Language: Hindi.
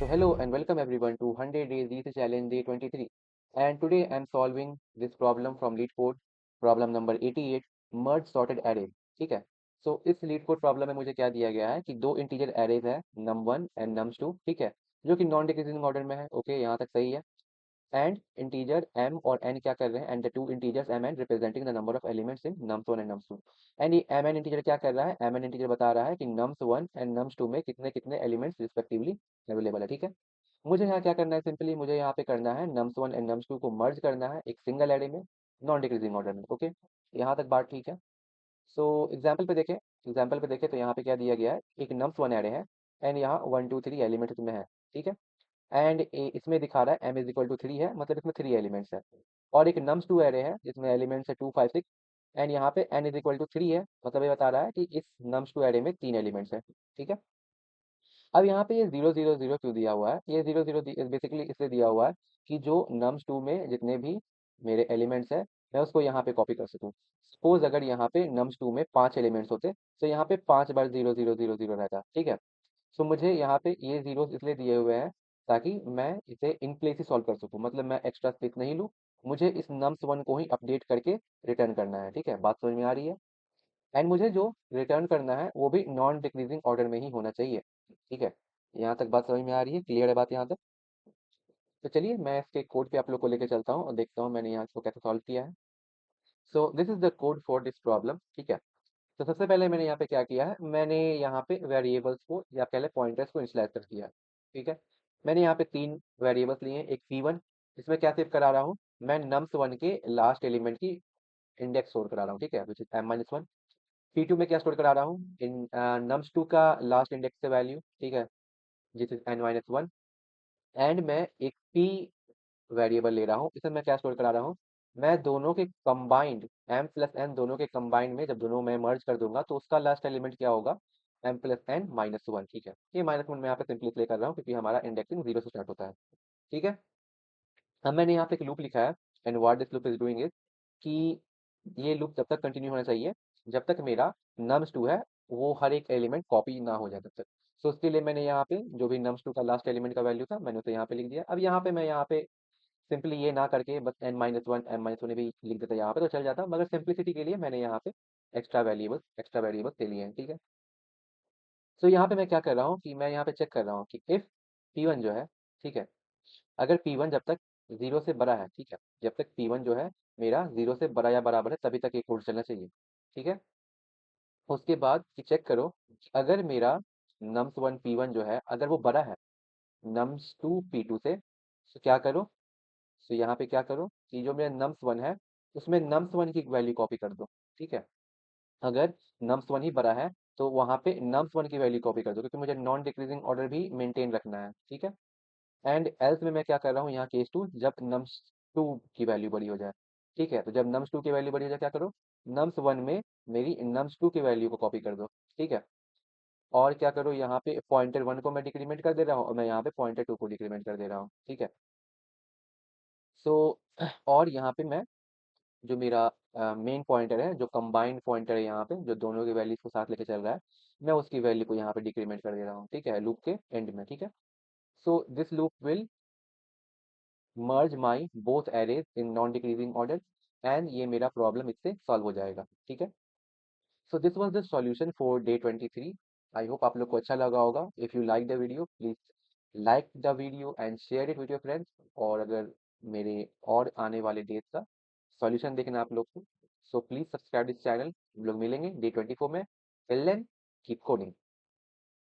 So hello and welcome everyone to 100 Days Easy Challenge Day 23. And today I'm solving this problem from lead code problem number 88 merge sorted array. ठीक है. So इस lead code problem में मुझे क्या दिया गया है कि दो integer arrays है num1 and num2. ठीक है, जो कि नॉन डिक्रीजिंग ऑर्डर में है. ओके, यहाँ तक सही है. एंड इंटीजर m और n क्या कर रहे हैं, and the two integers m n representing the number of elements in nums1 and nums2. And ये m n इंटीजर क्या कर रहा है, m n इंटीजर बता रहा है कि nums1 एंड nums2 में कितने कितने एलिमेंट्स रिस्पेक्टिवली अवेलेबल है. ठीक है, मुझे यहाँ क्या करना है, सिंपली मुझे यहाँ पे करना है nums1 एंड nums2 को मर्ज करना है एक सिंगल एरे में नॉन डिक्रीजिंग ऑर्डर में. ओके, यहाँ तक बात ठीक है. सो एग्जाम्पल पे देखें तो यहाँ पे क्या दिया गया है, एक nums1 एरे है एंड यहाँ 1 2 3 एलिमेंट्स में है. ठीक है, एंड इसमें दिखा रहा है m इज इक्वल टू 3 है, मतलब इसमें 3 एलिमेंट्स है. और एक nums2 एरे है जिसमें एलिमेंट्स है 2 5 6 एंड यहाँ पे n इज इक्वल टू 3 है, मतलब ये बता रहा है कि इस nums2 एरे में 3 एलिमेंट्स है. ठीक है, अब यहाँ पे ये 0 0 0 क्यों दिया हुआ है, ये 0 0 बेसिकली इसलिए दिया हुआ है कि जो nums2 में जितने भी मेरे एलिमेंट्स है मैं उसको यहाँ पे कॉपी कर सकूँ. सपोज अगर यहाँ पे nums2 में 5 एलिमेंट्स होते तो यहाँ पे 5 बार 0 0 0 0 रहता. ठीक है, सो मुझे यहाँ पे ये जीरो इसलिए दिए हुए हैं ताकि मैं इसे इन प्लेस ही सॉल्व कर सकूं, मतलब मैं एक्स्ट्रा स्पेस नहीं लूं. मुझे इस nums1 को ही अपडेट करके रिटर्न करना है. ठीक है, बात समझ में आ रही है. एंड मुझे जो रिटर्न करना है वो भी नॉन डिक्रीजिंग ऑर्डर में ही होना चाहिए. ठीक है, यहाँ तक बात समझ में आ रही है, क्लियर है बात यहाँ तक. तो चलिए मैं इसके कोड पे आप लोग को लेकर चलता हूँ और देखता हूँ मैंने यहाँ इसको कैसे सॉल्व किया है. So this is the code for this problem. ठीक है, तो सबसे पहले मैंने यहाँ पे क्या किया है, मैंने यहाँ पे वेरिएबल्स को या पहले पॉइंटर्स को इनिशियलाइज कर दिया. ठीक है, मैंने यहाँ पे 3 वेरिएबल्स लिए हैं. एक p1, इसमें क्या सेव करा रहा हूँ, मैं nums1 के लास्ट एलिमेंट की इंडेक्स स्टोर करा रहा हूँ. ठीक है, विच इज m-1. p2 में क्या स्टोर करा रहा हूँ, इन nums2 का लास्ट इंडेक्स से वैल्यू. ठीक है, जिस इज n-1. एंड मैं एक p वेरिएबल ले रहा हूँ, इसमें मैं क्या स्टोर करा रहा हूँ, मैं दोनों के कंबाइंड m प्लस n दोनों के कंबाइंड में जब दोनों मैं मर्ज कर दूंगा तो उसका लास्ट एलिमेंट क्या होगा, m plus n minus one. ठीक है, ये माइनस वन मैं यहाँ पे सिंपली इसलिए कर रहा हूँ क्योंकि हमारा इंडेक्सिंग 0 से स्टार्ट होता है. ठीक है, अब मैंने यहाँ पे एक लूप लिखा है and what this loop is doing is कि ये लूप जब तक कंटिन्यू होना चाहिए जब तक मेरा nums2 है वो हर एक एलिमेंट कॉपी ना हो जाए तब तक. सो उसके लिए मैंने यहाँ पे जो भी nums2 का लास्ट एलिमेंट का वैल्यू था मैंने उसे यहाँ पे लिख दिया. अब यहाँ पे मैं यहाँ पे सिंपली ये ना करके बस n-1 m-1 भी लिख देता यहाँ पे तो चल जाता, मगर सिंप्लिसिटी के लिए मैंने यहाँ पे एक्स्ट्रा वेरिएबल्स ले लिए हैं. ठीक है, सो यहाँ पे मैं क्या कर रहा हूँ कि मैं यहाँ पे चेक कर रहा हूँ कि इफ p1 जो है, ठीक है, अगर p1 जब तक 0 से बड़ा है, ठीक है, जब तक p1 जो है मेरा 0 से बड़ा या बराबर है तभी तक ये कोड चलना चाहिए. ठीक है, उसके बाद कि चेक करो कि अगर मेरा nums1 p1 जो है अगर वो बड़ा है nums2 p2 से, तो क्या करो, तो यहाँ पे क्या करो कि जो मेरा nums1 है उसमें nums1 की वैल्यू कॉपी कर दो. ठीक है, अगर nums1 ही बड़ा है तो वहाँ पे nums1 की वैल्यू कॉपी कर दो क्योंकि मुझे नॉन डिक्रीजिंग ऑर्डर भी मेंटेन रखना है. ठीक है, एंड एल्स में मैं क्या कर रहा हूँ यहाँ केस 2 जब nums2 की वैल्यू बड़ी हो जाए. ठीक है, तो जब nums2 की वैल्यू बड़ी हो जाए क्या करो, nums1 में मेरी nums2 की वैल्यू को कॉपी कर दो. ठीक है, और क्या करो, यहाँ पे पॉइंटर 1 को मैं डिक्रीमेंट कर दे रहा हूँ और मैं यहाँ पे पॉइंटर 2 को डिक्रीमेंट कर दे रहा हूँ. ठीक है, सो और यहाँ पे मैं जो मेरा मेन पॉइंटर है जो कंबाइंड पॉइंटर है यहाँ पे जो दोनों की वैल्यूज को साथ लेके चल रहा है मैं उसकी वैल्यू को यहाँ पे डिक्रीमेंट कर दे रहा हूँ. ठीक है, लूप के एंड में. ठीक है, so this loop will merge my both arrays in non decreasing order and ये मेरा प्रॉब्लम इससे सॉल्व हो जाएगा. ठीक है, so this was the solution for day 23. I hope आप लोग को अच्छा लगा होगा. If you like the video please like the video and share it with your friends. और अगर मेरे और आने वाले डेज का सॉल्यूशन देखना आप लोग को, so please subscribe this channel. हम लोग मिलेंगे डे 24 में. Till then keep coding.